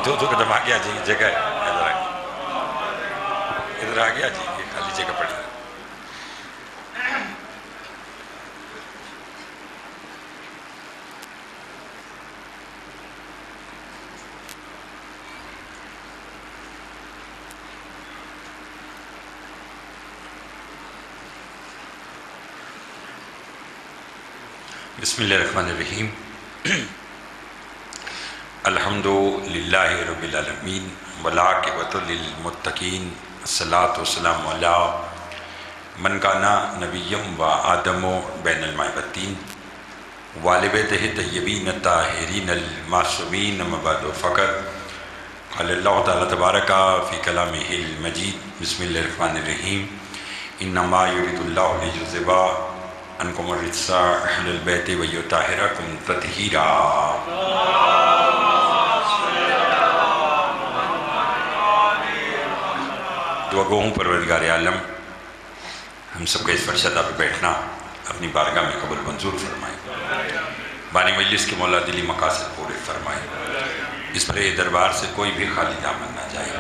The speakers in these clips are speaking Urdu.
دو قدم آگے آ جائیے، جگہ ہے، ادھر آگے آ جائیے، خالی جگہ پڑی ہے۔ بسم اللہ الرحمن الرحیم۔ الحمد للہ رب العالمین والعاقبۃ للمتقین، الصلاۃ والسلام علی من کان نبیا و آدم بین الماء والطین وآل بیتہ الطیبین الطاہرین المعصومین، اما بعد فقط قال اللہ تعالیٰ تبارک فی کلامہ المجید۔ بسم اللہ الرحمن الرحیم۔ انما یرید اللہ لیذھب عنکم الرجس اہل البیت ویطہرکم تطہیرا۔ دعا گو ہوں پروردگار عالم، ہم سب کا اس فرشتہ پہ بیٹھنا اپنی بارگاہ میں قبول منظور فرمائے، بانی مجلس کے مولا دلی مقاصد پورے فرمائے، اس بڑے دربار سے کوئی بھی خالی دامن نہ جائے۔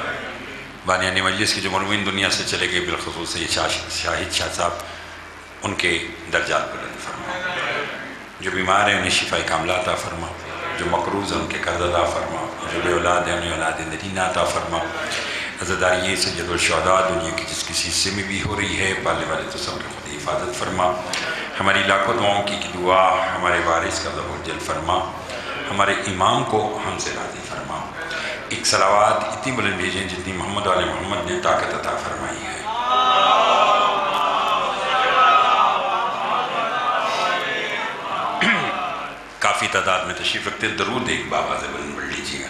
بانیان مجلس کے جو مرمومین دنیا سے چلے گئے، بالخصوص یہ شاہد شاہ صاحب، ان کے درجات بلند فرما، جو بیمار ہیں انہیں شفا کاملہ عطا فرما، جو مقروض ہیں ان کے قرض عطا فرما، جو بے اولاد ہیں انہیں اولاد نرینہ عطا فرما۔ عزاداری سید الشہداء دنیا کی جس کسی حصے میں بھی ہو رہی ہے، پالنے والے تو سب کی خود حفاظت فرما، ہماری لاکھوں دعاؤں کی دعا ہمارے وارث کا ذو جل فرما، ہمارے امام کو ہم سے راضی فرما۔ ایک صلوات اتنی بلند بھیجیں جتنی محمد علیہ محمد نے طاقت عطا فرمائی ہے۔ کافی تعداد میں تشریف رکھتے، درود ایک بابا سے بلند پڑھ لیجیے گا۔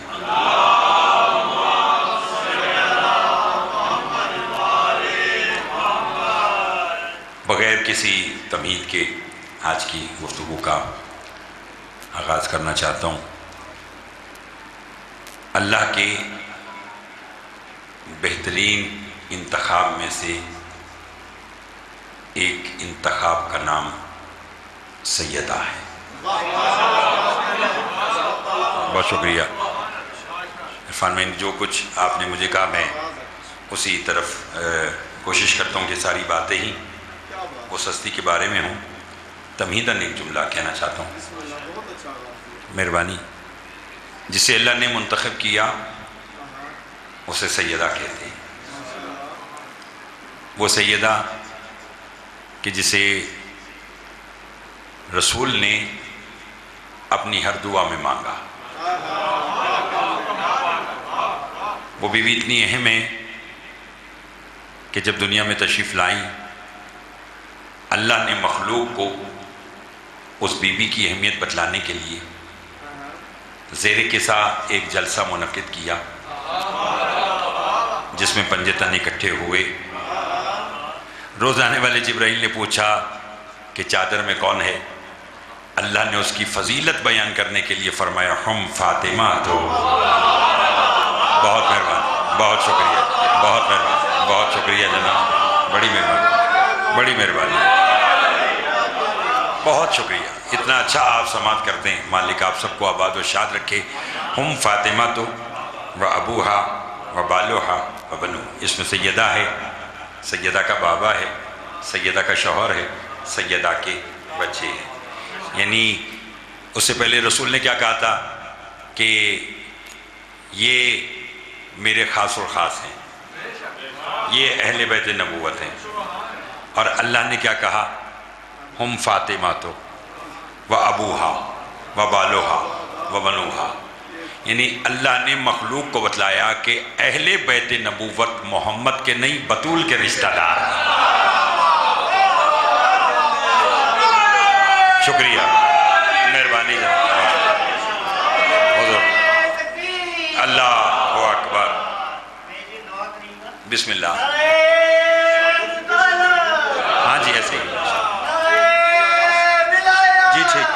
بغیر کسی تمہید کے آج کی گفتگو کا آغاز کرنا چاہتا ہوں۔ اللہ کے بہترین انتخاب میں سے ایک انتخاب کا نام سیدہ ہے۔ بہت شکریہ عرفان میں، جو کچھ آپ نے مجھے کہا میں اسی طرف کوشش کرتا ہوں کہ ساری باتیں ہی اس ہستی کے بارے میں ہوں۔ تمہیداً ایک جملہ کہنا چاہتا ہوں، مہربانی۔ جسے اللہ نے منتخب کیا اسے سیدہ کہتے ہیں، وہ سیدہ کہ جسے رسول نے اپنی ہر دعا میں مانگا۔ وہ بیوی اتنی اہم ہے کہ جب دنیا میں تشریف لائیں، اللہ نے مخلوق کو اس بیوی کی اہمیت بتلانے کے لیے زیر قصہ ایک جلسہ منعقد کیا، جس میں پنجتن اکٹھے ہوئے۔ روز آنے والے جبرائیل نے پوچھا کہ چادر میں کون ہے؟ اللہ نے اس کی فضیلت بیان کرنے کے لیے فرمایا ہم فاطمہ تو۔ بہت مہربانی، بہت شکریہ، بہت مہربانی، بہت شکریہ جناب، بڑی مہربانی، بڑی مہربانی، بہت شکریہ۔ اتنا اچھا آپ سماعت کرتے ہیں، مالک آپ سب کو آباد و شاد رکھے۔ ہم فاطمہ تو و ابوہا و بالوہا و بنو، اس میں سیدہ ہے، سیدہ کا بابا ہے، سیدہ کا شوہر ہے، سیدہ کے بچے ہیں۔ یعنی اس سے پہلے رسول نے کیا کہا تھا کہ یہ میرے خاص اور خاص ہیں، یہ اہل بیت نبوت ہیں، اور اللہ نے کیا کہا؟ ہم فاطمہ تو و ابوہا و بالوہا و بنوہا۔ یعنی اللہ نے مخلوق کو بتلایا کہ اہل بیت نبوت محمد کے نہیں، بطول کے رشتہ دار۔ شکریہ، مہربانی جناب، حضور اللہ اکبر۔ بسم اللہ۔ ہاں جی ایسے ہی جی، ٹھیک۔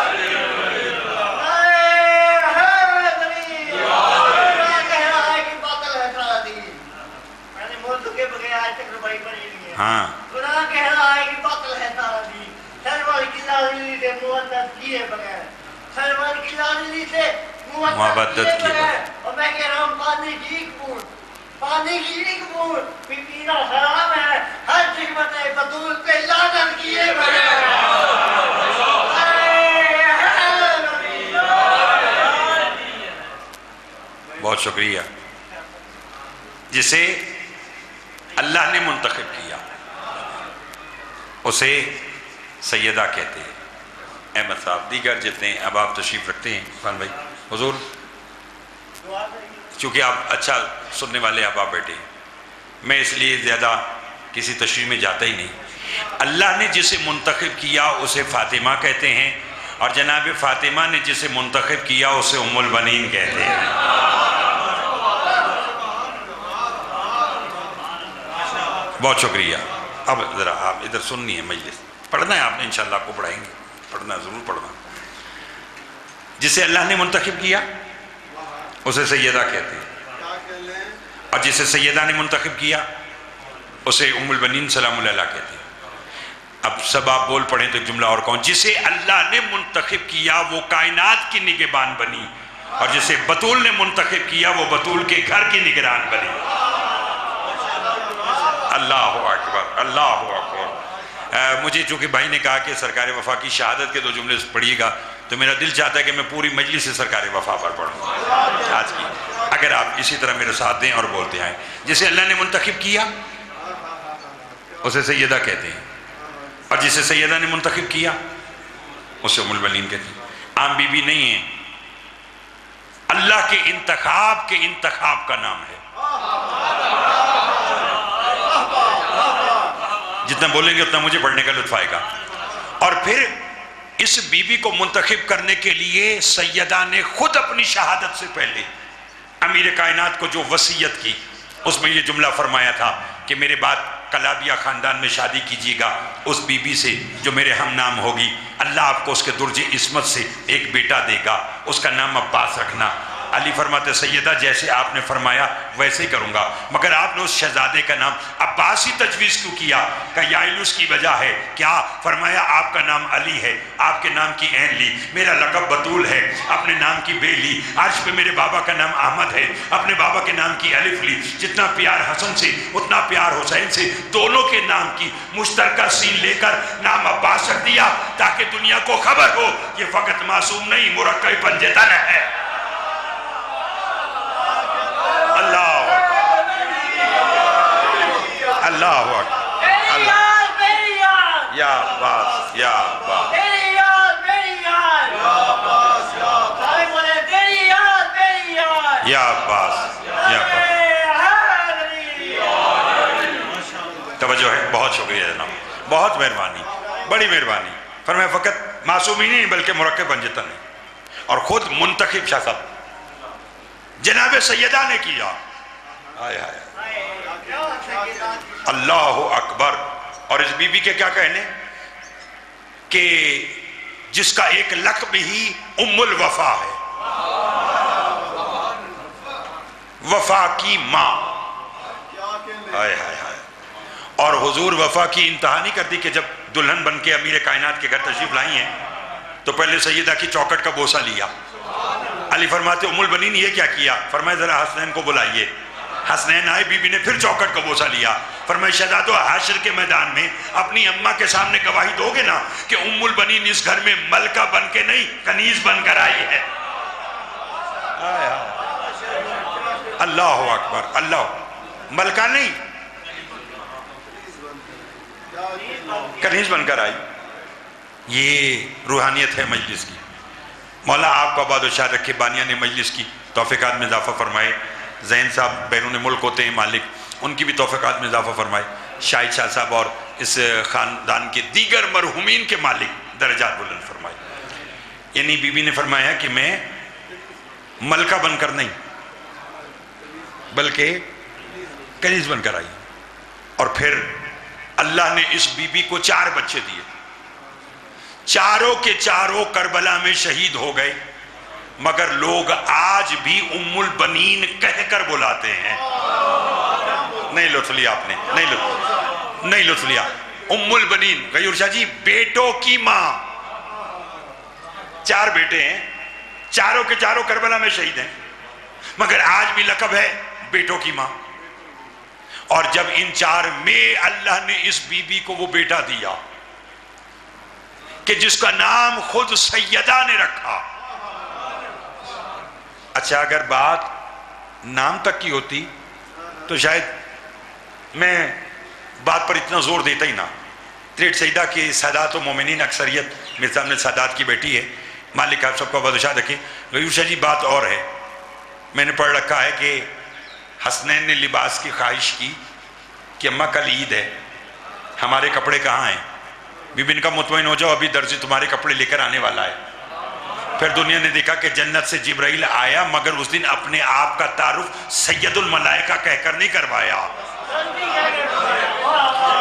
ہاں محبت کیے بغیر، اور میں کہہ رہا ہوں پانی کی ایک بوند، پانی کی ایک بوند بھی پینا حرام ہے. ہر خدمت بطول پہ لعنت کیے بغیر. بہت شکریہ. جسے اللہ نے منتخب کیا اسے سیدہ کہتے ہیں. احمد صاحب دیگر جتنے اب آپ تشریف رکھتے ہیں عرفان بھائی حضور، چونکہ آپ اچھا سننے والے آپ بیٹھے ہیں، میں اس لیے زیادہ کسی تشریح میں جاتا ہی نہیں. اللہ نے جسے منتخب کیا اسے فاطمہ کہتے ہیں، اور جناب فاطمہ نے جسے منتخب کیا اسے ام البنین کہتے ہیں. بہت شکریہ. اب ذرا آپ ادھر سننی ہے مجلس، پڑھنا ہے آپ نے، انشاءاللہ آپ کو پڑھائیں گے، پڑھنا ضرور پڑھنا. جسے اللہ نے منتخب کیا اسے سیدہ کہتے ہیں، اور جسے سیدہ نے منتخب کیا اسے ام البنین سلام اللہ کہتے ہیں. اب سب آپ بول پڑھیں تو ایک جملہ اور کہوں. جسے اللہ نے منتخب کیا وہ کائنات کی نگہبان بنی، اور جسے بطول نے منتخب کیا وہ بطول کے گھر کی نگران بنی. اللہ اکبر، اللہ اکبر. مجھے چونکہ بھائی نے کہا کہ سرکار وفا کی شہادت کے 2 جملے پڑھیے گا، تو میرا دل چاہتا ہے کہ میں پوری مجلس سے سرکار وفا پر پڑھوں آج کی. اگر آپ اسی طرح میرے ساتھ دیں اور بولتے آئیں. جسے اللہ نے منتخب کیا اسے سیدہ کہتے ہیں، اور جسے سیدہ نے منتخب کیا اسے ام البنین کہتے ہیں. عام بی بی نہیں ہیں، اللہ کے انتخاب کا نام ہے. جتنا بولیں گے اتنا مجھے پڑھنے کا لطف آئے گا. اور پھر اس بی بی کو منتخب کرنے کے لیے سیدہ نے خود اپنی شہادت سے پہلے امیر کائنات کو جو وصیت کی اس میں یہ جملہ فرمایا تھا کہ میرے بعد کلابیہ خاندان میں شادی کیجیے گا اس بی بی سے جو میرے ہم نام ہوگی. اللہ آپ کو اس کے درج عصمت سے ایک بیٹا دے گا، اس کا نام عباس رکھنا. علی فرماتے سیدہ جیسے آپ نے فرمایا ویسے ہی کروں گا، مگر آپ نے اس شہزادے کا نام عباس ہی تجویز کیوں کیا؟ کہ یا اس کی وجہ ہے کیا؟ فرمایا آپ کا نام علی ہے، آپ کے نام کی عین لی، میرا لقب بطول ہے، اپنے نام کی بے لی. عرش پہ میرے بابا کا نام احمد ہے، اپنے بابا کے نام کی الف لی. جتنا پیار حسن سے اتنا پیار حسین سے، دونوں کے نام کی مشترکہ سین لے کر نام عباس رکھ دیا تاکہ دنیا کو خبر ہو یہ فقط معصوم نہیں مرکب پنجتن ہے. اللہ اکبر. یا عباس یا عباس یا عباس یا عباس. توجہ ہے. بہت شکریہ جناب، بہت مہربانی، بڑی مہربانی. فرمایا فقط معصوم ہی نہیں بلکہ مرکب پنجتن ہے. اور خود منتخب شاہ صاحب جناب سیدہ نے کیا. آئے آئے اللہ اکبر. اور اس بی بی کے کیا کہنے کہ جس کا ایک لقب ہی ام الوفا ہے، وفا کی ماں. آئے آئے آئے. اور حضور وفا کی انتہا نہیں کر دی کہ جب دلہن بن کے امیر کائنات کے گھر تشریف لائی ہیں تو پہلے سیدہ کی چوکٹ کا بوسہ لیا. علی فرماتے ام البنین یہ کیا کیا؟ فرمایا ذرا حسنین کو بلائیے. حسنین آئے، بی بی نے پھر چوکٹ کا بوسہ لیا. فرمایا شہزادو حشر کے میدان میں اپنی اماں کے سامنے گواہی دو گے نا کہ ام البنین اس گھر میں ملکہ بن کے نہیں کنیز بن کر آئی ہے. اللہ اکبر. اللہ ملکہ نہیں کنیز بن کر آئی. یہ روحانیت ہے مجلس کی. مولا آپ کو آباد و شاد رکھے، بانیان مجلس کی توفیقات میں اضافہ فرمائے. زین صاحب بیرون ملک ہوتے ہیں مالک، ان کی بھی توفیقات میں اضافہ فرمائے. شاہد شاہ صاحب اور اس خاندان کے دیگر مرحومین کے مالک درجات بلند فرمائے. یعنی بی بی نے فرمایا کہ میں ملکہ بن کر نہیں بلکہ کنیز بن کر آئی. اور پھر اللہ نے اس بی بی کو 4 بچے دیے. چاروں کے چاروں کربلا میں شہید ہو گئے، مگر لوگ آج بھی ام البنین کہہ کر بلاتے ہیں. نہیں لطف لیا آپ نے، نہیں لطف لیا. ام البنین غیور شاہ جی بیٹوں کی ماں. 4 بیٹے ہیں، چاروں کے چاروں کربلا میں شہید ہیں. مگر آج بھی لقب ہے بیٹوں کی ماں. اور جب ان 4 میں اللہ نے اس بی بی کو وہ بیٹا دیا کہ جس کا نام خود سیدہ نے رکھا. اچھا اگر بات نام تک کی ہوتی تو شاید میں بات پر اتنا زور دیتا ہی نہ. تریٹ سیدہ کی سادات و مومنین اکثریت مرزا احمد سادات کی بیٹی ہے. مالک آپ سب کو بادشاہ رکھے. غیور شاہ جی بات اور ہے. میں نے پڑھ رکھا ہے کہ حسنین نے لباس کی خواہش کی کہ اماں کل عید ہے، ہمارے کپڑے کہاں ہیں؟ بی بی نے کہا مطمئن ہو جاؤ، ابھی درزی تمہارے کپڑے لے کر آنے والا ہے. پھر دنیا نے دیکھا کہ جنت سے جبرائیل آیا، مگر اس دن اپنے آپ کا تعارف سید الملائکہ کہہ کر نہیں کروایا،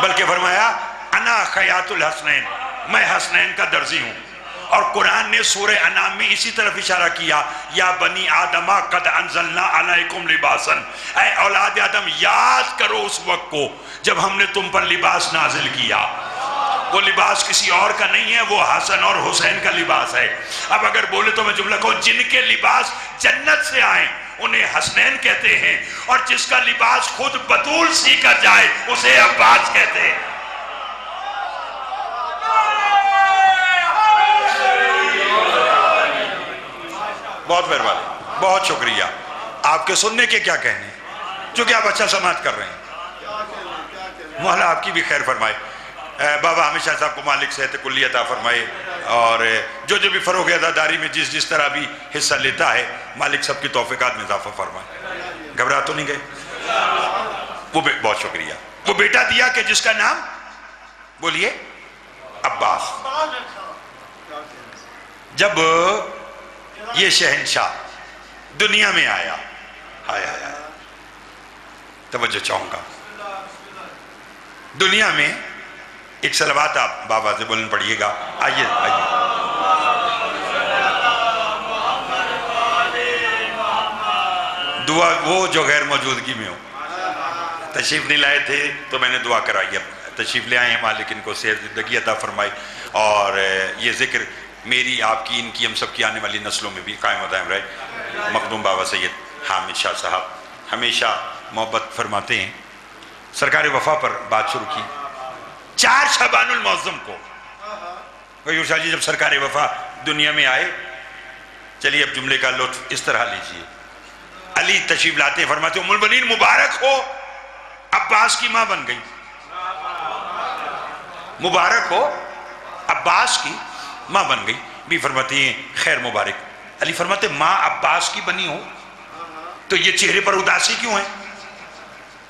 بلکہ فرمایا انا خیاط الحسنین، میں حسنین کا درزی ہوں. اور قرآن نے سورہ انعام میں اسی طرف اشارہ کیا، یا بنی آدمہ قد انزلنا علیکم لباسا، اے اولاد آدم یاد کرو اس وقت کو جب ہم نے تم پر لباس نازل کیا. وہ لباس کسی اور کا نہیں ہے، وہ حسن اور حسین کا لباس ہے. اب اگر بولے تو میں جملہ کہوں، جن کے لباس جنت سے آئیں انہیں حسنین کہتے ہیں، اور جس کا لباس خود بطول سی کر جائے اسے عباس کہتے ہیں. بہت مہربانی، بہت شکریہ. آپ کے سننے کے کیا کہنے، چونکہ آپ اچھا سماعت کر رہے ہیں. مولا آپ کی بھی خیر فرمائے. بابا ہمیشہ صاحب کو مالک صحت کلی عطا فرمائے، اور جو بھی فروغ عزاداری میں جس طرح بھی حصہ لیتا ہے مالک سب کی توفیقات میں اضافہ فرمائے. گھبرا تو نہیں گئے؟ وہ بہت شکریہ. وہ بیٹا دیا کہ جس کا نام بولیے عباس. جب یہ شہنشاہ دنیا میں آیا، توجہ چاہوں گا، دنیا میں ایک صلوات آپ بابا سے بولن پڑھیے گا. آئیے دعا وہ جو غیر موجودگی میں ہو. تشریف نہیں لائے تھے تو میں نے دعا کرائی، اب تشریف لے آئے ہیں. مالک ان کو صحت زندگی عطا فرمائے، اور یہ ذکر میری آپ کی ان کی ہم سب کی آنے والی نسلوں میں بھی قائم و دائم رہے. مخدوم بابا سید حامد شاہ صاحب ہمیشہ محبت فرماتے ہیں. سرکار وفا پر بات شروع کی 4 شعبان المعظم کو. غیور شاہ جی جب سرکار وفا دنیا میں آئے، چلیے اب جملے کا لطف اس طرح لیجئے. علی تشریف لاتے ہیں، فرماتے ہیں ام البنین مبارک ہو، عباس کی ماں بن گئی. مبارک ہو، عباس کی ماں بن گئی. بھی فرماتی ہیں خیر مبارک. علی فرماتے ہیں ماں عباس کی بنی ہو تو یہ چہرے پر اداسی کیوں ہے؟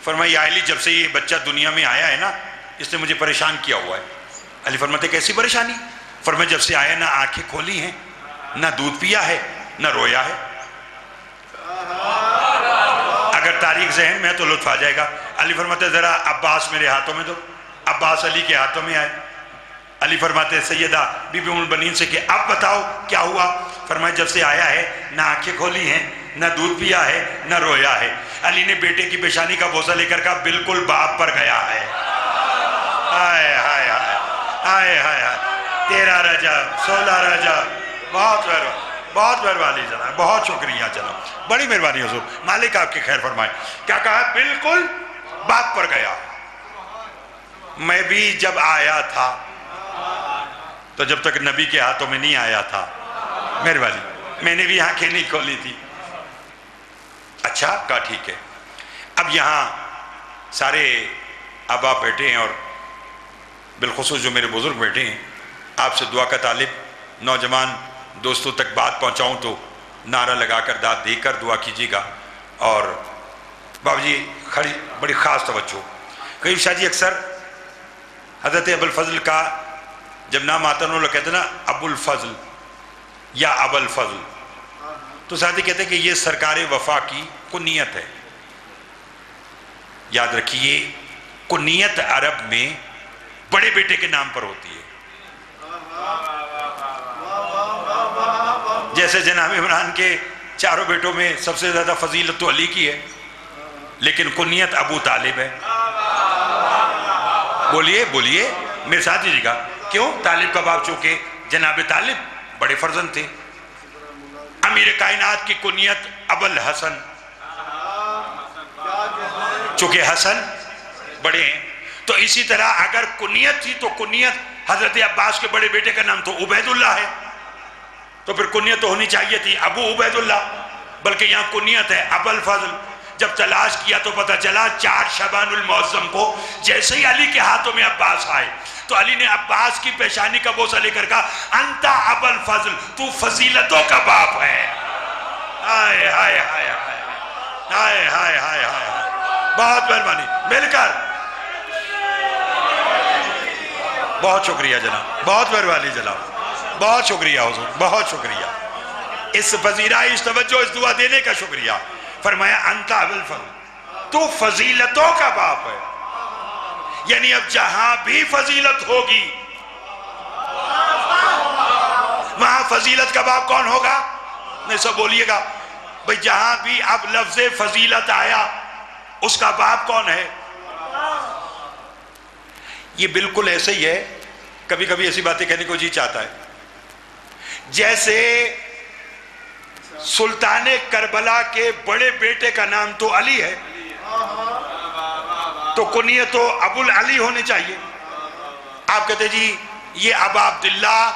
فرمایا یا علی جب سے یہ بچہ دنیا میں آیا ہے نا، اس نے مجھے پریشان کیا ہوا ہے. علی فرماتے ہیں کیسی پریشانی؟ فرمایا جب سے آیا نہ آنکھیں کھولی ہیں، نہ دودھ پیا ہے، نہ رویا ہے. اگر تاریخ ذہن میں ہے تو لطف آ جائے گا. علی فرماتے ہیں ذرا عباس میرے ہاتھوں میں دو. عباس علی کے ہاتھوں میں آئے. علی فرماتے ہیں سیدہ بی بی ام البنین سے کہ اب بتاؤ کیا ہوا؟ فرمایا جب سے آیا ہے نہ آنکھیں کھولی ہیں، نہ دودھ پیا ہے، نہ رویا ہے. علی نے بیٹے کی پیشانی کا بوسہ لے کر کہا بالکل باپ پر گیا ہے. آئے ہائے ہائے آئے ہائے ہائے 13 رجب 16 رجب. بہت مہربانی جناب، بہت شکریہ جناب، بڑی مہربانی حضور. مالک آپ کی خیر فرمائے. کیا کہا؟ بالکل باپ پر گیا. میں بھی جب آیا تھا تو جب تک نبی کے ہاتھوں میں نہیں آیا تھا، مہربانی میں نے بھی آنکھیں نہیں کھولی تھی. اچھا کہا ٹھیک ہے. اب یہاں سارے آبا بیٹھے ہیں، اور بالخصوص جو میرے بزرگ بیٹھے ہیں، آپ سے دعا کا طالب. نوجوان دوستوں تک بات پہنچاؤں تو نعرہ لگا کر داد دے کر دعا کیجیے گا. اور بابا جی کھڑی بڑی خاص توجہ. غیور شاہ جی اکثر حضرت ابو الفضل کا جب نام آتا ہے، لوگ کہتے ہیں نا ابو الفضل یا ابو الفضل، تو ساتھی کہتے ہیں کہ یہ سرکار وفا کی کنیت ہے. یاد رکھیے کنیت عرب میں بڑے بیٹے کے نام پر ہوتی ہے. جیسے جناب عمران کے 4 بیٹوں میں سب سے زیادہ فضیلت تو علی کی ہے، لیکن کنیت ابو طالب ہے. بولیے میرے ساتھ دیجیے گا. کیوں؟ طالب کا باپ چونکہ جناب طالب بڑے فرزند تھے. امیر کائنات کی کنیت ابوالحسن، چونکہ حسن بڑے ہیں، تو اسی طرح اگر کنیت تھی تو کنیت حضرت عباس کے بڑے بیٹے کا نام تو عبید اللہ ہے، تو پھر کنیت تو ہونی چاہیے تھی ابو عبید اللہ، بلکہ یہاں کنیت ہے ابوالفضل۔ جب تلاش کیا تو پتہ چلا 4 شعبان المعظم کو جیسے ہی علی کے ہاتھوں میں عباس آئے تو علی نے عباس کی پیشانی کا بوسہ لے کر کہا انتا ابوالفضل، تو فضیلتوں کا باپ ہے۔ ہائے ہائے ہائے ہائے ہائے ہائے ہائے، بہت مہربانی، مل کر بہت شکریہ جناب، بہت مہربانی جناب، بہت شکریہ حضور، بہت شکریہ، اس پذیرائی، اس توجہ، اس دعا دینے کا شکریہ۔ فرمایا انتا ابوالفضل، تو فضیلتوں کا باپ ہے، یعنی اب جہاں بھی فضیلت ہوگی وہاں فضیلت کا باپ کون ہوگا؟ نہیں سب بولیے گا بھئی، جہاں بھی اب لفظ فضیلت آیا اس کا باپ کون ہے؟ یہ بالکل ایسے ہی ہے، کبھی کبھی ایسی باتیں کہنے کو جی چاہتا ہے، جیسے سلطان کربلا کے بڑے بیٹے کا نام تو علی ہے تو کنیت تو ابو العلی ہونی چاہیے۔ آپ کہتے جی یہ ابا عبداللہ،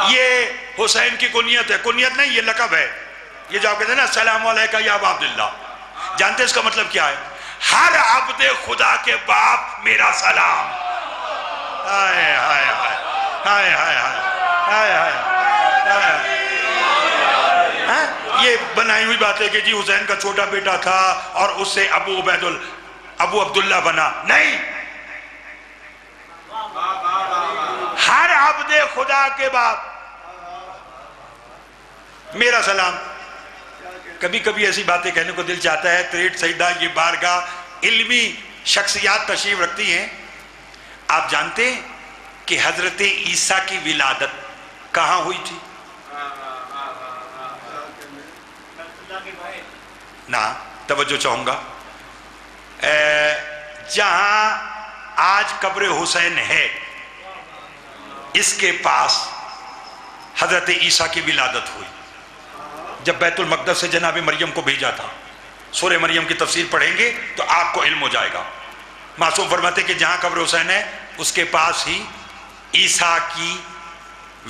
یہ حسین کی کنیت ہے، کنیت نہیں، یہ لقب ہے۔ یہ جو آپ کہتے ہیں نا السلام علیکہ یا ابا عبداللہ، جانتے اس کا مطلب کیا ہے؟ ہر عبد خدا کے باپ میرا سلام۔ ہائے ہائے ہائے ہائے ہائے ہائے ہائے، یہ بنائی ہوئی بات ہے کہ جی حسین کا چھوٹا بیٹا تھا اور اس سے ابو عبداللہ بنا، نہیں، ہر عبد خدا کے باپ میرا سلام۔ کبھی کبھی ایسی باتیں کہنے کو دل چاہتا ہے، تریٹ سیدہ یہ بارگاہ علمی شخصیات تشریف رکھتی ہیں۔ آپ جانتے ہیں کہ حضرت عیسیٰ کی ولادت کہاں ہوئی تھی؟ نا توجہ چاہوں گا، جہاں آج قبر حسین ہے اس کے پاس حضرت عیسیٰ کی ولادت ہوئی جب بیت المقدس سے جناب مریم کو بھیجا تھا۔ سورہ مریم کی تفسیر پڑھیں گے تو آپ کو علم ہو جائے گا۔ معصوم فرماتے کہ جہاں قبر حسین ہے اس کے پاس ہی عیسیٰ کی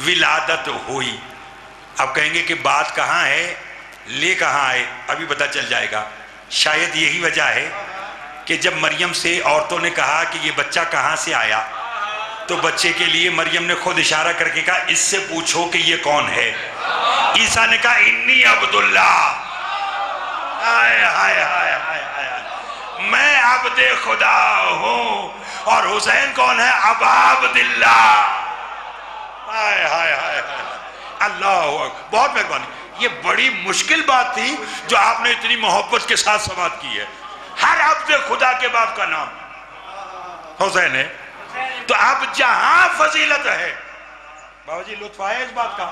ولادت ہوئی۔ اب کہیں گے کہ بات کہاں ہے، لے کہاں آئے، ابھی پتہ چل جائے گا۔ شاید یہی وجہ ہے کہ جب مریم سے عورتوں نے کہا کہ یہ بچہ کہاں سے آیا تو بچے کے لیے مریم نے خود اشارہ کر کے کہا اس سے پوچھو کہ یہ کون ہے۔ عیسیٰ نے کہا انی عبداللہ، ہائے ہائے ہائے ہائے، میں عبد خدا ہوں۔ اور حسین کون ہے؟ ابا عبداللہ، ہائے ہائے ہائے، اللہ، بہت مہربانی۔ یہ بڑی مشکل بات تھی جو آپ نے اتنی محبت کے ساتھ سماعت کی ہے۔ ہر عبد خدا کے باپ کا نام حسین ہے، تو اب جہاں فضیلت ہے، بابا جی لطف آیا اس بات کا،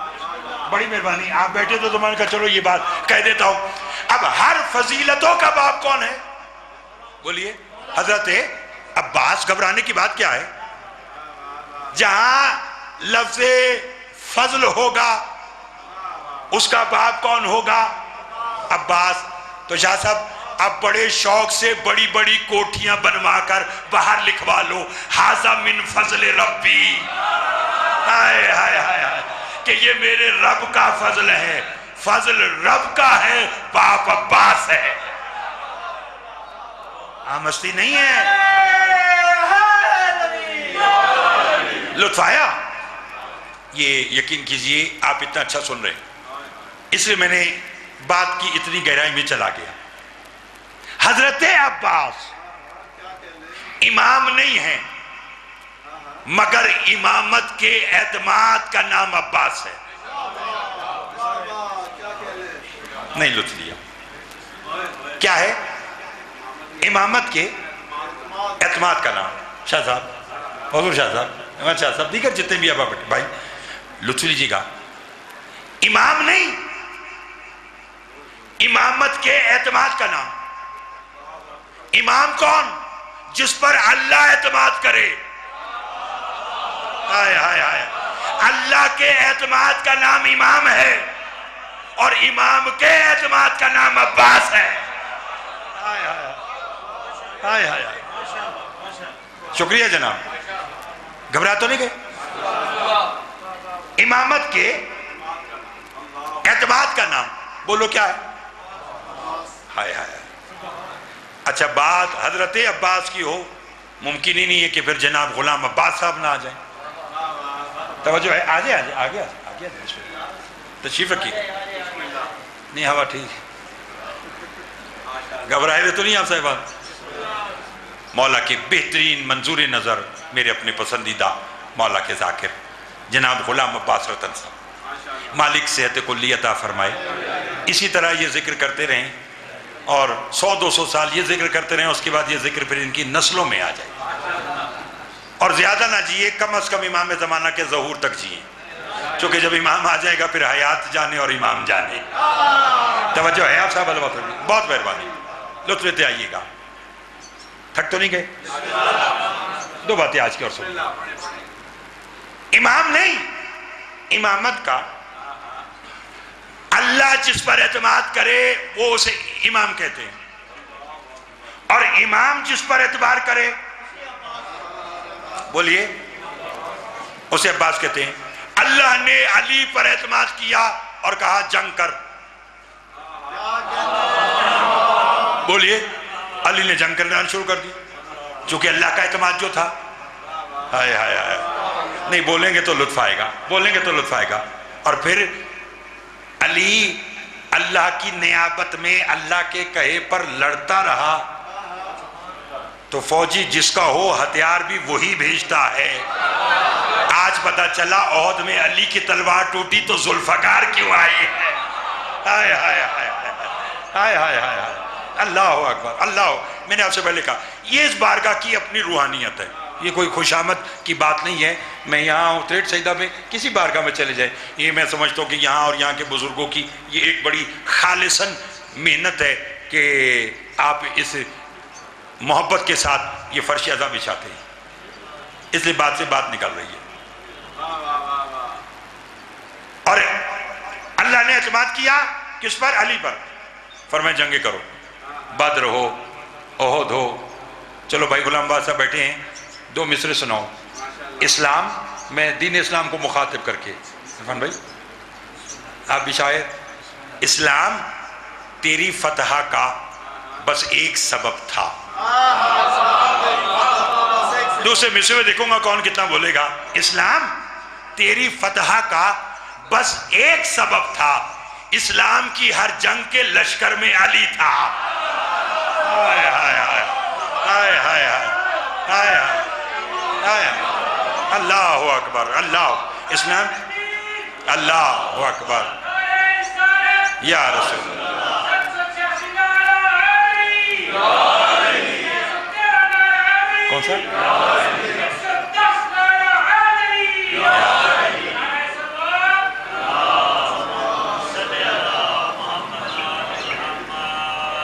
بڑی مہربانی، آپ بیٹھے تو تمہارے کہا چلو یہ بات کہہ دیتا ہوں۔ اب ہر فضیلتوں کا باپ کون ہے؟ بولیے، حضرت عباس۔ گھبرانے کی بات کیا ہے؟ جہاں لفظ فضل ہوگا اس کا باپ کون ہوگا؟ عباس۔ تو شاہ صاحب اب بڑے شوق سے بڑی بڑی کوٹھیاں بنوا کر باہر لکھوا لو ھذا من فضل ربی، ہائے ہائے ہائے، کہ یہ میرے رب کا فضل ہے، فضل رب کا ہے، باپ عباس ہے۔ مستی نہیں ہے؟ لطف آیا؟ یہ یقین کیجئے آپ اتنا اچھا سن رہے ہیں اس لیے میں نے بات کی اتنی گہرائی میں چلا گیا۔ حضرت عباس امام نہیں ہیں مگر امامت کے اعتماد کا نام عباس ہے۔ نہیں لطف لیا، کیا ہے؟ امامت کے اعتماد کا نام۔ شاہ صاحب، حضور شاہ صاحب، احمد شاہ صاحب، دیگر جتنے بھی ابا بیٹے بھائی لطف لیجیے گا، امام نہیں، امامت کے اعتماد کا نام۔ امام کون؟ جس پر اللہ اعتماد کرے۔ ہائے ہائے ہائے، اللہ کے اعتماد کا نام امام ہے اور امام کے اعتماد کا نام عباس ہے. ہائے ہائے. شکریہ جناب. گھبرا تو نہیں گئے؟ امامت کے اعتماد کا نام بولو کیا ہے؟ ہائے ہائے. اچھا بات حضرت عباس کی ہو، ممکن ہی نہیں ہے کہ پھر جناب غلام عباس صاحب نہ آ جائیں. توجہ ہے؟ آگے آگے آگے آگے تشریف رکھیے. نہیں ہوا ٹھیک. گھبرائے ہوئے تو نہیں آپ صاحبان؟ مولا کے بہترین منظور نظر میرے اپنے پسندیدہ مولا کے ذاکر جناب غلام عباس رتن صاحب، مالک صحت کلی عطا فرمائے. اسی طرح یہ ذکر کرتے رہیں اور 100-200 سال یہ ذکر کرتے رہیں، اس کے بعد یہ ذکر پھر ان کی نسلوں میں آ جائے. اور زیادہ نہ جیے، کم از کم امام زمانہ کے ظہور تک جیے، چونکہ جب امام آ جائے گا پھر حیات جانے اور امام جانے. توجہ ہے آپ صاحب؟ بہت مہربانی، لطف لیتے آئیے گا. تھک تو نہیں گئے؟ دو باتیں آج کی اور سن. امام نہیں، امامت کا اللہ جس پر اعتماد کرے وہ اسے امام کہتے ہیں، اور امام جس پر اعتبار کرے بولیے اسے عباس کہتے ہیں. اللہ نے علی پر اعتماد کیا اور کہا جنگ کر. بولیے علی نے جنگ کرنا شروع کر دی، چونکہ اللہ کا اعتماد جو تھا. ہائے ہائے ہائے. نہیں بولیں گے تو لطف آئے گا، بولیں گے تو لطف آئے گا. اور پھر علی اللہ کی نیابت میں اللہ کے کہے پر لڑتا رہا، تو فوجی جس کا ہو ہتھیار بھی وہی بھیجتا ہے. آج پتا چلا احد میں علی کی تلوار ٹوٹی تو ذوالفقار کیوں آئی ہے. ہائے ہائے ہائے ہائے ہائے ہائے. اللہ اکبر. اللہ، میں نے آپ سے پہلے کہا یہ اس بارگاہ کی اپنی روحانیت ہے. یہ کوئی خوشامد کی بات نہیں ہے. میں یہاں ہوں تریٹ سیدہ میں، کسی بارگاہ میں چلے جائیں، یہ میں سمجھتا ہوں کہ یہاں اور یہاں کے بزرگوں کی یہ ایک بڑی خالصاً محنت ہے کہ آپ اس محبت کے ساتھ یہ فرش ازاں بچھاتے ہیں. اس لیے بات سے بات نکل رہی ہے. اور اللہ نے اعتماد کیا کس پر؟ علی پر. فرمائے جنگیں کرو، بدر ہو، احد ہو. چلو بھائی غلام عباس صاحب بیٹھے ہیں، دو مصرے سناؤ. اسلام، میں دین اسلام کو مخاطب کر کے، عرفان بھائی آپ بھی شاعر. اسلام تیری فتح کا بس ایک سبب تھا. دوسرے مصرے میں دیکھوں گا کون کتنا بولے گا. اسلام تیری فتح کا بس ایک سبب تھا، اسلام کی ہر جنگ کے لشکر میں علی تھا. ہائے ہائے ہائے ہائے ہائے ہائے ہائے. اللہ اکبر. اللہ. اسلام. اللہ اکبر. یا رسول اللہ. کون سا؟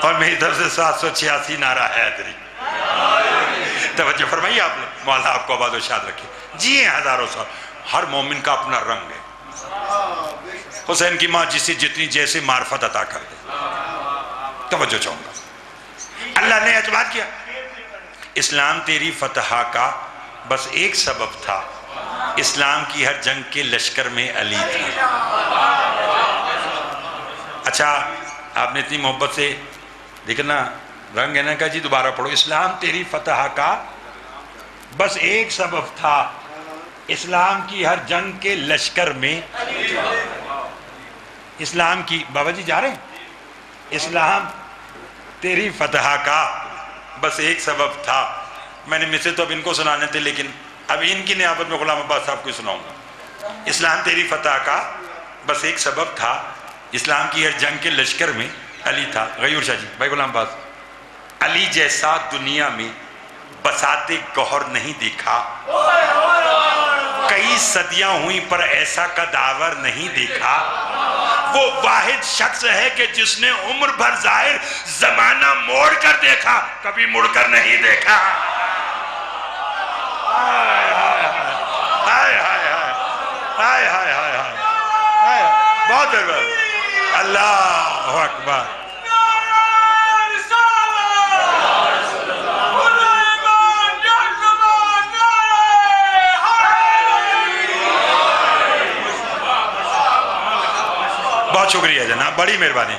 اور میری طرف سے 786 نعرہ حیدری. توجہ فرمائیے آپ نے. مولا آپ کو آباد و شاد رکھے. جی ہیں ہزاروں سال. ہر مومن کا اپنا رنگ ہے. حسین کی ماں جسے جتنی جیسے معرفت عطا کر دے. توجہ چاہوں گا. اللہ نے اعتماد کیا. اسلام تیری فتح کا بس ایک سبب تھا، اسلام کی ہر جنگ کے لشکر میں علی تھا. اچھا آپ نے اتنی محبت سے دیکھنا رنگ ہے نا کہ جی دوبارہ پڑھو. اسلام تیری فتح کا بس ایک سبب تھا، اسلام کی ہر جنگ کے لشکر میں. اسلام کی بابا جی جا رہے ہیں. اسلام تیری فتح کا بس ایک سبب تھا. میں نے مجھ سے تو اب ان کو سنانے تھے، لیکن اب ان کی نیابت میں غلام عباس صاحب کو سناؤں گا. اسلام تیری فتح کا بس ایک سبب تھا، اسلام کی ہر جنگ کے لشکر میں علی تھا. غیور شاہ جی. بھائی غلام عباس. علی جیسا دنیا میں بساتے گوہر نہیں دیکھا، کئی صدیاں ہوئی پر ایسا کداور نہیں دیکھا. وہ واحد شخص ہے کہ جس نے عمر بھر ظاہر زمانہ موڑ کر دیکھا، کبھی مڑ کر نہیں دیکھا. ہائے ہائے ہائے ہائے، بہت مہربانی، اللہ اکبر۔ بہت شکریہ جناب، بڑی مہربانی۔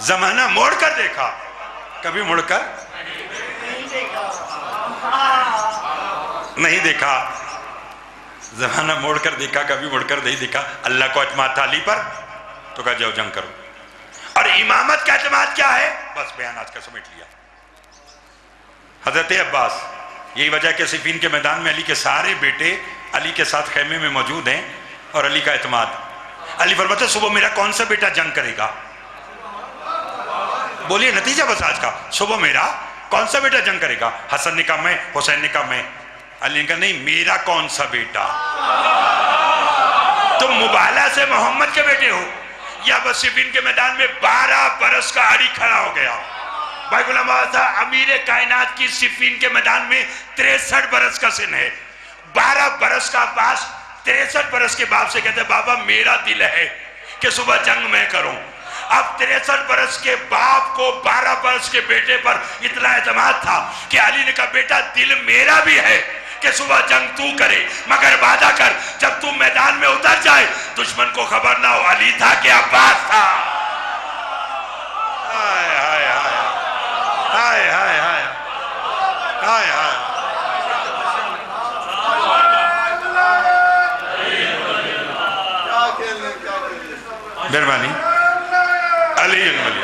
زمانہ موڑ کر دیکھا، کبھی مڑ کر نہیں دیکھا، زمانہ موڑ کر دیکھا، کبھی مڑ کر نہیں دیکھا۔ اللہ کو اعتماد تھا علی پر، تو کہا جاؤ جنگ کرو۔ اور امامت کا اعتماد کیا ہے؟ بس بیان آج کا سمیٹ لیا۔ حضرت عباس، یہی وجہ کہ صفین کے میدان میں علی کے سارے بیٹے علی کے ساتھ خیمے میں موجود ہیں، اور علی کا اعتماد۔ علی فرماتے صبح میرا کون سا بیٹا جنگ کرے گا؟ بولیے نتیجہ بس آج کا، صبح میرا کون سا بیٹا جنگ کرے گا؟ حسن نے کہا میں، حسین نے کہا میں، علی نے کہا نہیں، میرا کون سا بیٹا؟ تم مبالغہ سے محمد کے بیٹے ہو۔ یا بس صفین کے میدان میں 12 برس کا علی کھڑا ہو گیا۔ بھائی غلام آزا امیر کائنات کی صفین کے میدان میں 63 برس کا سن ہے۔ 12 برس کا عباس 63 برس کے باپ سے کہتے ہیں بابا میرا دل ہے کہ صبح جنگ میں کروں۔ اب 63 برس کے باپ کو 12 برس کے بیٹے پر اتنا اعتماد تھا کہ علی نے کہا بیٹا دل میرا بھی ہے کہ صبح جنگ تو کرے، مگر وعدہ کر جب تو میدان میں اتر جائے دشمن کو خبر نہ ہو علی تھا کہ عباس تھا۔ ہائے ہائے ہائے ہائے ہائے ہائے ہائے، مہربانی علی ولی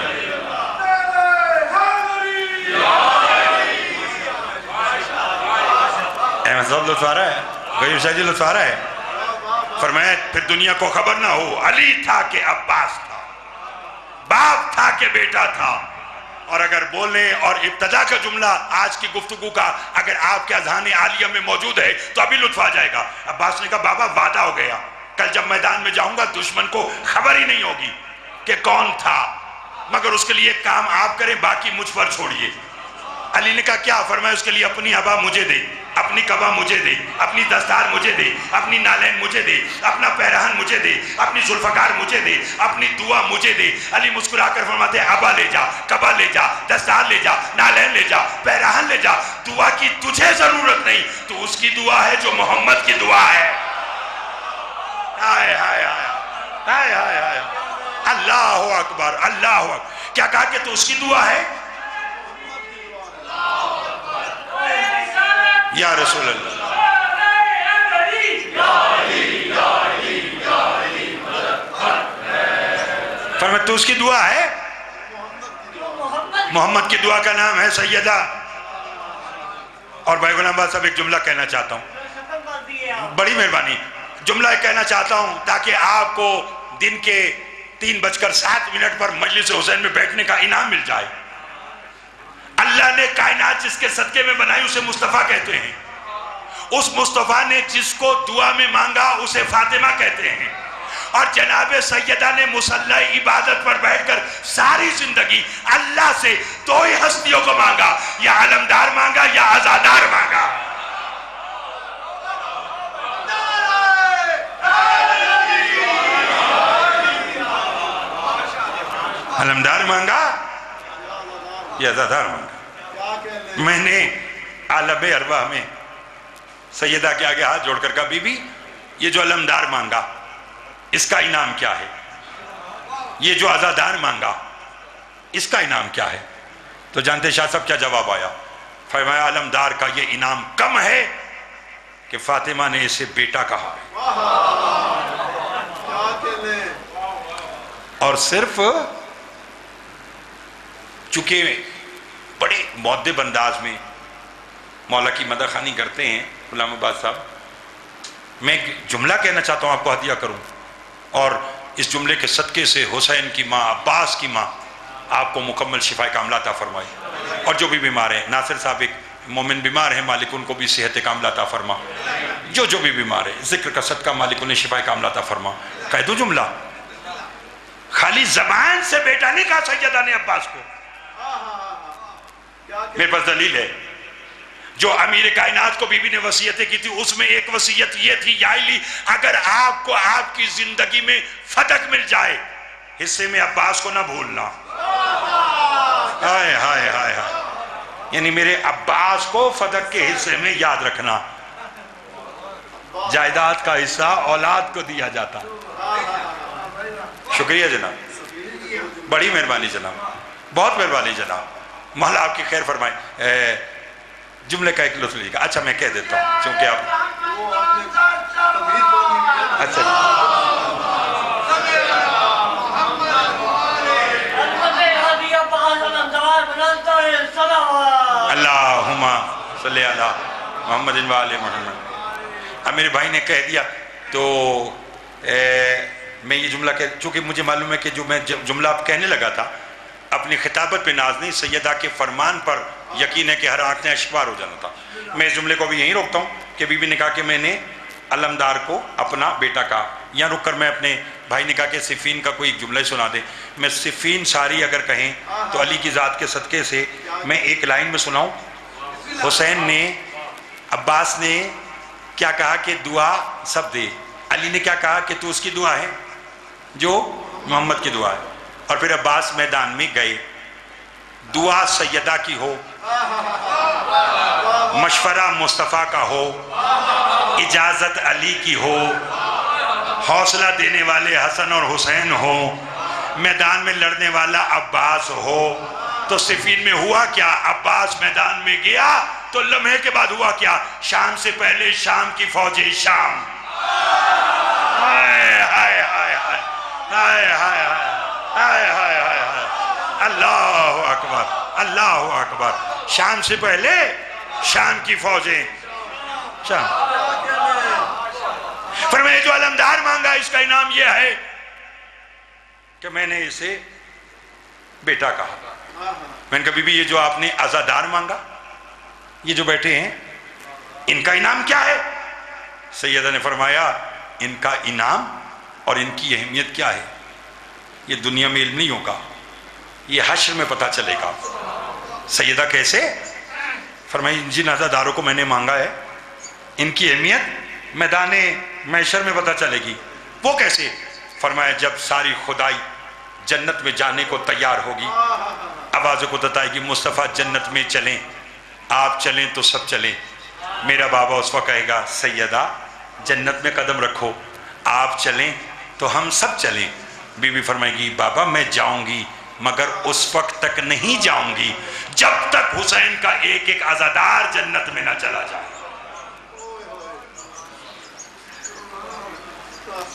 احمد صاحب لطف آ رہا ہے، غیر شاہ جی لطف آ رہا ہے۔ فرمایا پھر دنیا کو خبر نہ ہو علی تھا کہ عباس تھا، باپ تھا کہ بیٹا تھا۔ اور اگر بولنے اور ابتدا کا جملہ آج کی گفتگو کا اگر آپ کے اذہان عالیہ میں موجود ہے تو ابھی لطف آ جائے گا۔ عباس نے کہا بابا وعدہ ہو گیا، کل جب میدان میں جاؤں گا دشمن کو خبر ہی نہیں ہوگی کہ کون تھا، مگر اس کے لیے کام آپ کریں باقی مجھ پر چھوڑیے۔ علی نے کہا کیا؟ فرمایا اس کے لیے اپنی عبا مجھے دے، اپنی قبا مجھے دے، اپنی دستار مجھے دے، اپنی نالین مجھے دے، اپنا پیرہن مجھے دے، اپنی ذوالفقار مجھے دے، اپنی دعا مجھے دے۔ علی مسکرا کر فرماتے عبا لے جا، قبا لے جا، دستار لے جا، نالین لے جا، پیرہن لے جا، دعا کی تجھے ضرورت نہیں، تو اس کی دعا ہے جو محمد کی دعا ہے۔ ہائے ہائے ہائے ہائے ہائے، اللہ اکبر اللہ اکبر۔ کیا کہا کہ تو اس کی دعا ہے؟ یا رسول اللہ، فرمایا تو اس کی دعا ہے؟ محمد کی دعا کا نام ہے سیدہ۔ اور بھائی غلام آباد صاحب ایک جملہ کہنا چاہتا ہوں، بڑی مہربانی، جملہ کہنا چاہتا ہوں تاکہ آپ کو دن کے 3:07 پر مجلس حسین میں بیٹھنے کا انعام مل جائے۔ اللہ نے کائنات جس کے صدقے میں بنائی اسے مصطفیٰ کہتے ہیں، اس مصطفیٰ نے جس کو دعا میں مانگا اسے فاطمہ کہتے ہیں، اور جناب سیدہ نے مصلی عبادت پر بیٹھ کر ساری زندگی اللہ سے دو ہی ہستیوں کو مانگا، یا علمدار مانگا یا عزادار مانگا۔ علمدار مانگا یا عزادار مانگا۔ میں نے عالم ارواح میں سیدہ کے آگے ہاتھ جوڑ کر کہا بی بی یہ جو علمدار مانگا اس کا انعام کیا ہے؟ یہ جو عزادار مانگا اس کا انعام کیا ہے؟ تو جانتے شاہ صاحب کیا جواب آیا؟ فرمایا علمدار کا یہ انعام کم ہے کہ فاطمہ نے اسے بیٹا کہا ہے، اور صرف چونکہ بڑے مؤدب انداز میں مولا کی مدح خوانی کرتے ہیں غلام عباس صاحب، میں ایک جملہ کہنا چاہتا ہوں آپ کو ہدیہ کروں، اور اس جملے کے صدقے سے حسین کی ماں عباس کی ماں آپ کو مکمل شفا کاملہ عطا فرمائے، اور جو بھی بیمار ہیں، ناصر صاحب ایک مومن بیمار ہیں، مالک ان کو بھی صحت کاملہ عطا فرما، جو بھی بیمار ہے ذکر کا صدقہ مالک انہیں شفا کاملہ عطا فرما۔ کہہ دو جملہ، خالی زبان سے بیٹا نہیں کہا سیدہ نے عباس کو، میرے پاس دلیل ہے، جو امیر کائنات کو بی بی نے وصیتیں کی تھی، اس میں ایک وصیت یہ تھی، یا علی اگر آپ کو آپ کی زندگی میں فتح مل جائے، حصے میں عباس کو نہ بھولنا۔ ہائے ہائے ہائے ہائے، یعنی میرے عباس کو فتح کے حصے میں یاد رکھنا۔ جائیداد کا حصہ اولاد کو دیا جاتا۔ شکریہ جناب، بڑی مہربانی جناب، بہت مہربانی جناب، مولا آپ کی خیر فرمائے۔ جملے کا ایک لطف لیجیے گا۔ اچھا میں کہہ دیتا ہوں چونکہ آپ اچھا اللہم صلی علی محمد و آل محمد۔ اب میرے بھائی نے کہہ دیا تو میں یہ جملہ چونکہ مجھے معلوم ہے کہ جو میں جملہ اب کہنے لگا تھا، اپنی خطابت پہ ناز نہیں، سیدہ کے فرمان پر یقین ہے کہ ہر آنکھ نے اشکبار ہو جانا تھا۔ میں اس جملے کو بھی یہیں روکتا ہوں کہ بی بی نے کہا کہ میں نے علمدار کو اپنا بیٹا کہا۔ یہاں رک کر میں اپنے بھائی نے کہا کہ صفین کا کوئی جملہ ہی سنا دے۔ میں صفین ساری اگر کہیں تو علی کی ذات کے صدقے سے میں ایک لائن میں سناؤں۔ حسین نے، عباس نے کیا کہا کہ دعا سب دے، علی نے کیا کہا کہ تو اس کی دعا ہے جو محمد کی دعا ہے، اور پھر عباس میدان میں گئے۔ دعا سیدہ کی ہو، مشورہ مصطفیٰ کا ہو، اجازت علی کی ہو، حوصلہ دینے والے حسن اور حسین ہو، میدان میں لڑنے والا عباس ہو۔ تو صفین میں ہوا کیا؟ عباس میدان میں گیا تو لمحے کے بعد ہوا کیا؟ شام سے پہلے شام کی فوج شام، ہائے ہائے ہائے ہائے ہائے ہائے ہائے ہائے، اللہ اکبر اللہ اکبر، شام سے پہلے شام کی فوجیں شام۔ فرمایا جو علمدار مانگا اس کا انعام یہ ہے کہ میں نے اسے بیٹا کہا۔ میں نے کہا بی بی یہ جو آپ نے عزادار مانگا، یہ جو بیٹھے ہیں ان کا انعام کیا ہے؟ سیدہ نے فرمایا ان کا انعام اور ان کی اہمیت کیا ہے یہ دنیا میں علم نہیں ہوگا، یہ حشر میں پتہ چلے گا۔ سیدہ کیسے؟ فرمایا جن عزاداروں کو میں نے مانگا ہے ان کی اہمیت میدان محشر میں پتہ چلے گی۔ وہ کیسے؟ فرمایا جب ساری خدائی جنت میں جانے کو تیار ہوگی، آواز کو بتائے گی مصطفیٰ جنت میں چلیں، آپ چلیں تو سب چلیں۔ میرا بابا اس وقت کہے گا سیدہ جنت میں قدم رکھو، آپ چلیں تو ہم سب چلیں۔ بی بی فرمائے گی بابا میں جاؤں گی مگر اس وقت تک نہیں جاؤں گی جب تک حسین کا ایک ایک عزادار جنت میں نہ چلا جائے۔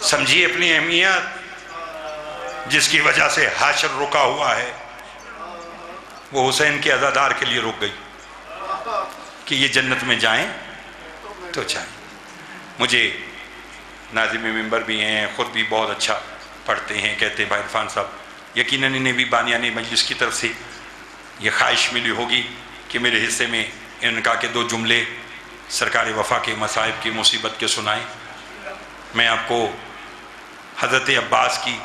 سمجھیے اپنی اہمیت، جس کی وجہ سے حشر رکا ہوا ہے وہ حسین کے عزادار کے لیے رک گئی کہ یہ جنت میں جائیں تو جائیں۔ مجھے ناظم ممبر بھی ہیں، خود بھی بہت اچھا پڑھتے ہیں، کہتے ہیں بھائی عرفان صاحب یقیناً انہیں بھی بانیان مجلس کی طرف سے یہ خواہش ملی ہوگی کہ میرے حصے میں ان کا کہ 2 جملے سرکار وفا کے مصائب کی مصیبت کے سنائیں۔ میں آپ کو حضرت عباس کی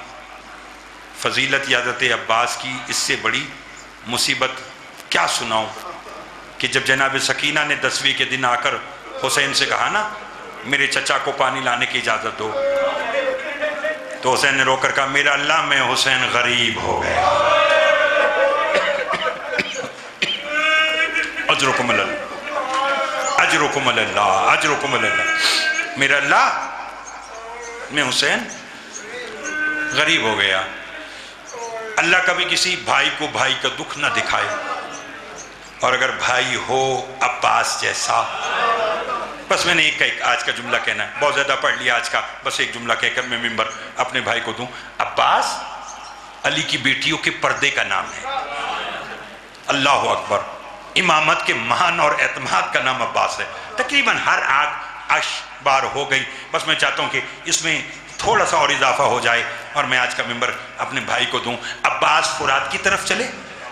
فضیلت یا حضرت عباس کی اس سے بڑی مصیبت کیا سناؤں کہ جب جناب سکینہ نے 10ویں کے دن آ کر حسین سے کہا نا میرے چچا کو پانی لانے کی اجازت دو، تو حسین نے رو کر کہا میرا اللہ میں حسین غریب ہو گیا۔ اجرکم اللہ اجرکم اللہ اجرکم اللہ، میرا اللہ میں حسین غریب ہو گیا۔ اللہ کبھی کسی بھائی کو بھائی کا دکھ نہ دکھائے، اور اگر بھائی ہو عباس جیسا۔ بس میں نے ایک آج کا جملہ کہنا ہے، بہت زیادہ پڑھ لیا آج کا، بس ایک جملہ کہہ کر میں ممبر اپنے بھائی کو دوں۔ عباس علی کی بیٹیوں کے پردے کا نام ہے، اللہ اکبر، امامت کے مان اور اعتماد کا نام عباس ہے۔ تقریباً ہر آنکھ بار ہو گئی، بس میں چاہتا ہوں کہ اس میں تھوڑا سا اور اضافہ ہو جائے اور میں آج کا ممبر اپنے بھائی کو دوں۔ عباس فرات کی طرف چلے،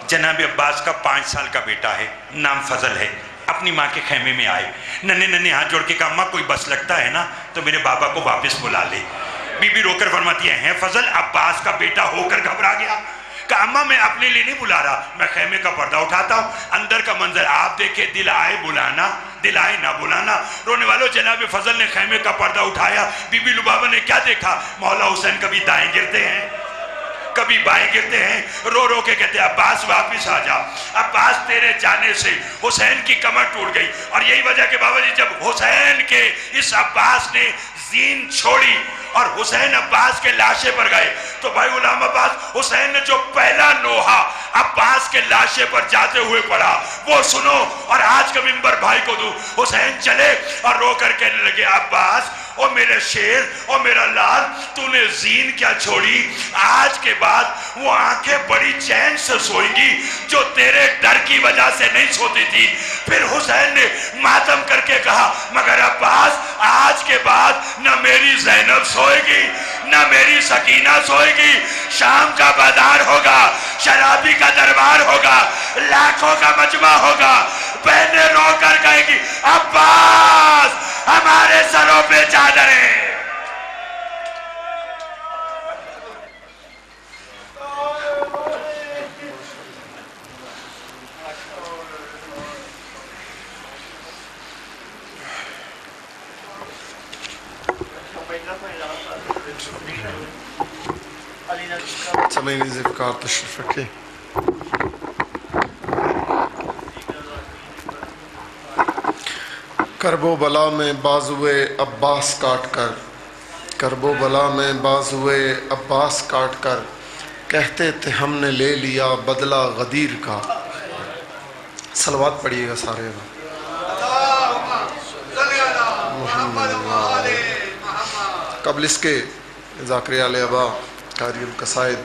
جناب عباس کا 5 سال کا بیٹا ہے، نام فضل ہے، اپنی ماں کے خیمے میں آئے، ننے ہاتھ جوڑ کے کہا ماں کوئی بس لگتا ہے نا تو میرے بابا کو واپس بلا لے۔ بی بی رو کر فرماتی ہے فضل عباس کا بیٹا ہو کر گھبرا گیا، کہ اماں میں اپنے لیے نہیں بلا رہا، میں خیمے کا پردہ اٹھاتا ہوں، اندر کا منظر آپ دیکھیں، دل آئے بلانا، دل آئے نہ بلانا۔ رونے والوں، جناب فضل نے خیمے کا پردہ اٹھایا، بی بی لبابہ نے کیا دیکھا؟ مولا حسین کبھی دائیں گرتے ہیں، کبھی بائیں گرتے ہیں، رو رو کے کہتے ہیں عباس واپس آ جا، عباس تیرے جانے سے حسین کی کمر ٹوٹ گئی۔ اور یہی وجہ کہ بابا جی جب حسین کے اس عباس نے زین چھوڑی اور حسین عباس کے لاشے پر گئے تو بھائی غلام عباس، حسین نے جو پہلا نوحہ عباس کے لاشے پر جاتے ہوئے پڑھا وہ سنو اور آج کا منبر بھائی کو دو۔ حسین چلے اور رو کر کہنے لگے عباس او میرے شیر او میرا لال، تو نے زین کیا چھوڑی؟ آج کے بعد وہ آنکھیں بڑی چین سے سوئیں گی جو تیرے ڈر کی وجہ سے نہیں سوتی تھی۔ پھر حسین نے ماتم کر کے کہا مگر عباس آج کے بعد نہ میری زینب سوئے گی نہ میری سکینہ سوئے گی، شام کا بازار ہوگا، شرابی کا دربار ہوگا، لاکھوں کا مجمع ہوگا، بہنیں رو کر کہیں گی عباس ہمارے سروں پہ چادریں۔ سمعین ذکر تشریف رکھیں۔ کرب و بلا میں بازوئے عباس کاٹ کر، کرب و بلا میں بازوئے عباس کاٹ کر، کہتے تھے ہم نے لے لیا بدلہ غدیر کا۔ صلوات پڑھیے گا سارے گا۔ قبل اس کے ذاکر علیہ ابا قاری القصائد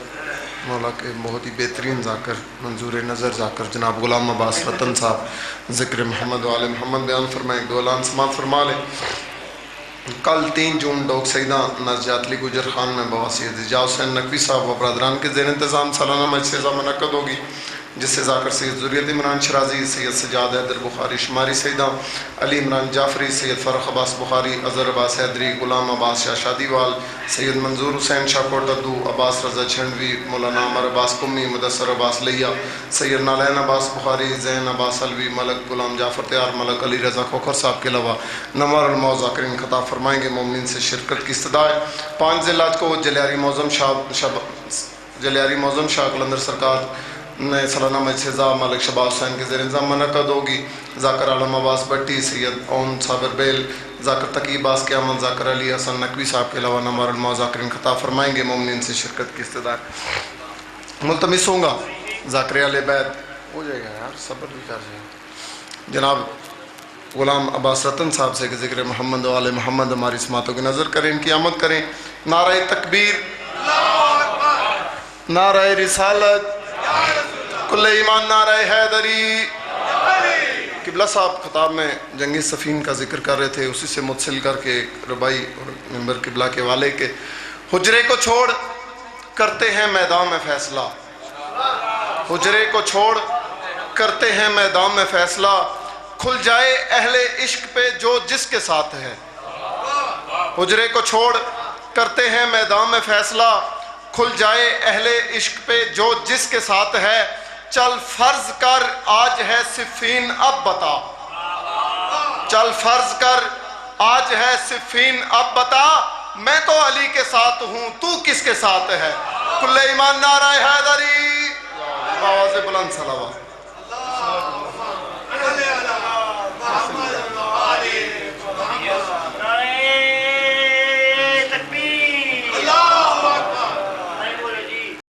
مولا کے بہت ہی بہترین ذاکر، منظور نظر ذاکر جناب غلام عباس رتن صاحب ذکر محمد و آل محمد بیان فرمائیں، ایک دو اعلان سماعت فرما لیں۔ کل 3 جون ڈوک سیدہ نازیات علی گجر خان میں بواسطہ جا حسین نقوی صاحب و برادران کے زیر انتظام سالانہ مجلس منعقد ہوگی، جس سے ذاکر سید ذریت عمران شرازی، سید سجاد حیدر بخاری شماری، سیدہ علی عمران جعفری، سید فرخ عباس بخاری، اظہر عباس حیدری، غلام عباس شاہ شادی وال، سید منظور حسین شاہ کوٹدو، عباس رضا چھنڈوی، مولانا عمر عباس کمی، مدثر عباس لیا، سید نالین عباس بخاری، زین عباس علوی، ملک غلام جعفر تیار، ملک علی رضا کھوکھر صاحب کے علاوہ نوار الموت ذاکرین خطاب فرمائیں گے۔ مومنین سے شرکت کی استدعا ہے۔ 5 ذیلحج کو جلیاری معظم شاہ قلندر سرکار نے سالانہ مجلس ملک شباب حسین کے زیر انتظام منعقد ہوگی۔ ذاکر عالم عباس بٹی، سید اون صابر بیل، ذاکر تقی عباس قیامت، ذاکر علی حسن نقوی صاحب کے علاوہ نوار الموت ذاکرین خطاب فرمائیں گے۔ مومنین سے شرکت کی استدعا ہے۔ ملتمس ہوں گا ذاکر اہل بیت ہو جائے گا یار، صبر بھی کر جائے جناب غلام عباس رتن صاحب سے کہ ذکر محمد و آل محمد ہماری سماعتوں کی نظر کریں، ان کی آمد کریں۔ نعرہ تکبیر، نعرہ رسالت، کل ایمان، نعرہ حیدری۔ قبلہ صاحب خطاب میں جنگ صفین کا ذکر کر رہے تھے، اسی سے متصل کر کے ربائی اور ممبر قبلہ کے والے کے حجرے کو چھوڑ کرتے ہیں میدان میں فیصلہ، حجرے کو چھوڑ کرتے ہیں میدان میں فیصلہ، کھل جائے اہل عشق پہ جو جس کے ساتھ ہے۔ حجرے کو چھوڑ کرتے ہیں میدان میں فیصلہ، کھل جائے اہل عشق پہ جو جس کے ساتھ ہے، چل فرض کر آج ہے صفین اب بتا، چل فرض کر آج ہے صفین اب بتا، میں تو علی کے ساتھ ہوں تو کس کے ساتھ ہے، کل ایمان، نعرہ حیدری، آواز بلند صلوات۔